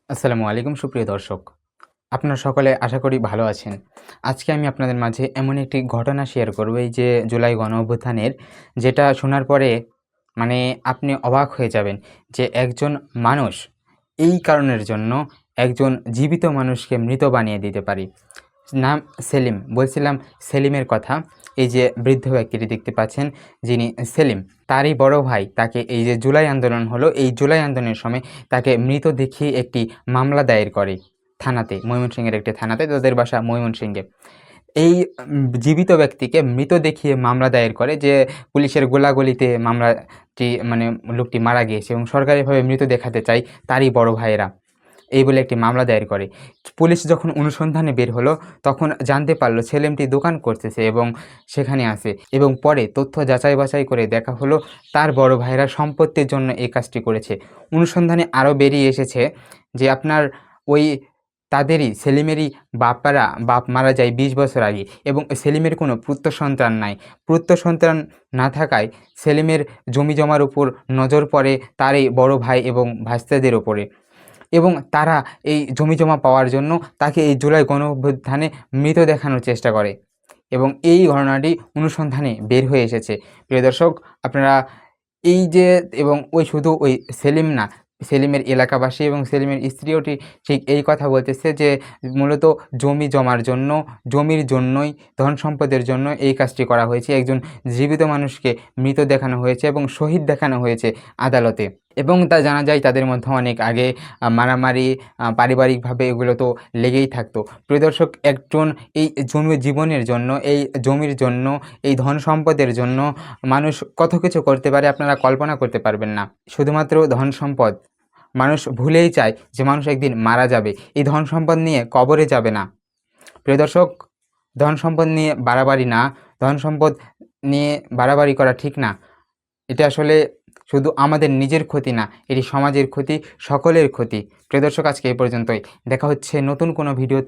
আসসালামু আলাইকুম সুপ্রিয় দর্শক। আপনারা সকলে আশা করি ভালো আছেন। আজকে আমি আপনাদের মাঝে এমন একটি ঘটনা শেয়ার করব এই যে জুলাই গণঅভ্যুত্থানের, যেটা শোনার পরে মানে আপনি অবাক হয়ে যাবেন যে একজন মানুষ এই কারণের জন্য একজন জীবিত মানুষকে মৃত বানিয়ে দিতে পারে। নাম সেলিম। বলছিলাম সেলিমের কথা। এই যে বৃদ্ধ ব্যক্তিটি দেখতে পাচ্ছেন, যিনি সেলিম, তারই বড় ভাই তাকে এই যে জুলাই আন্দোলন হলো, এই জুলাই আন্দোলনের সময় তাকে মৃত দেখিয়ে একটি মামলা দায়ের করে থানাতে, ময়মনসিংহের একটি থানাতে, তাদের বাসা ময়মনসিংহে। এই জীবিত ব্যক্তিকে মৃত দেখিয়ে মামলা দায়ের করে যে পুলিশের গোলাগুলিতে মামলাটি লোকটি মারা গিয়েছে এবং সরকারিভাবে মৃত দেখাতে চায় তারই বড় ভাইয়েরা। এই বলে একটি মামলা দায়ের করে। পুলিশ যখন অনুসন্ধানে বের হলো তখন জানতে পারলো সেলিমটি দোকান করতেছে এবং সেখানে আসে, এবং পরে তথ্য যাচাই বাছাই করে দেখা হলো তার বড় ভাইয়েরা সম্পত্তির জন্য এই কাজটি করেছে। অনুসন্ধানে আরও বেরিয়ে এসেছে যে আপনার ওই তাদেরই সেলিমেরই বাপ মারা যায় ২০ বছর আগে, এবং সেলিমের কোনো পুত্র সন্তান নাই। পুত্র সন্তান না থাকায় সেলিমের জমি জমার উপর নজর পড়ে তার এই বড় ভাই এবং ভাস্তাদের ওপরে, এবং তারা এই জমিজমা পাওয়ার জন্য তাকে এই জুলাই গণঅভ্যুত্থানে মৃত দেখানোর চেষ্টা করে, এবং এই ঘটনাটি অনুসন্ধানে বের হয়ে এসেছে। প্রিয় দর্শক, আপনারা এই যে, এবং শুধু ওই সেলিম না, সেলিমের এলাকাবাসী এবং সেলিমের স্ত্রীও ঠিক এই কথা বলতেছে যে মূলত জমি জমার জন্য, জমির জন্যই, ধন সম্পদের জন্য এই কাজটি করা হয়েছে। একজন জীবিত মানুষকে মৃত দেখানো হয়েছে এবং শহীদ দেখানো হয়েছে আদালতে, এবং তা জানা যায় তাদের মধ্যে অনেক আগে মারামারি, পারিবারিকভাবে এগুলো তো লেগেই থাকতো। প্রিয় দর্শক, একজন এই জীবনের জন্য, এই জমির জন্য, এই ধন সম্পদের জন্য মানুষ কত কিছু করতে পারে আপনারা কল্পনা করতে পারবেন না। শুধুমাত্র ধন সম্পদ, মানুষ ভুলেই চায় যে মানুষ একদিন মারা যাবে, এই ধন সম্পদ নিয়ে কবরে যাবে না। প্রিয় দর্শক, ধন সম্পদ নিয়ে বাড়াবাড়ি না, ধন সম্পদ নিয়ে বাড়াবাড়ি করা ঠিক না। এটা আসলে শুধু আমাদের নিজের ক্ষতি না, এটি সমাজের ক্ষতি, সকলের ক্ষতি। প্রিয় দর্শক, আজকে এই পর্যন্তই। দেখা হচ্ছে নতুন কোনো ভিডিওতে।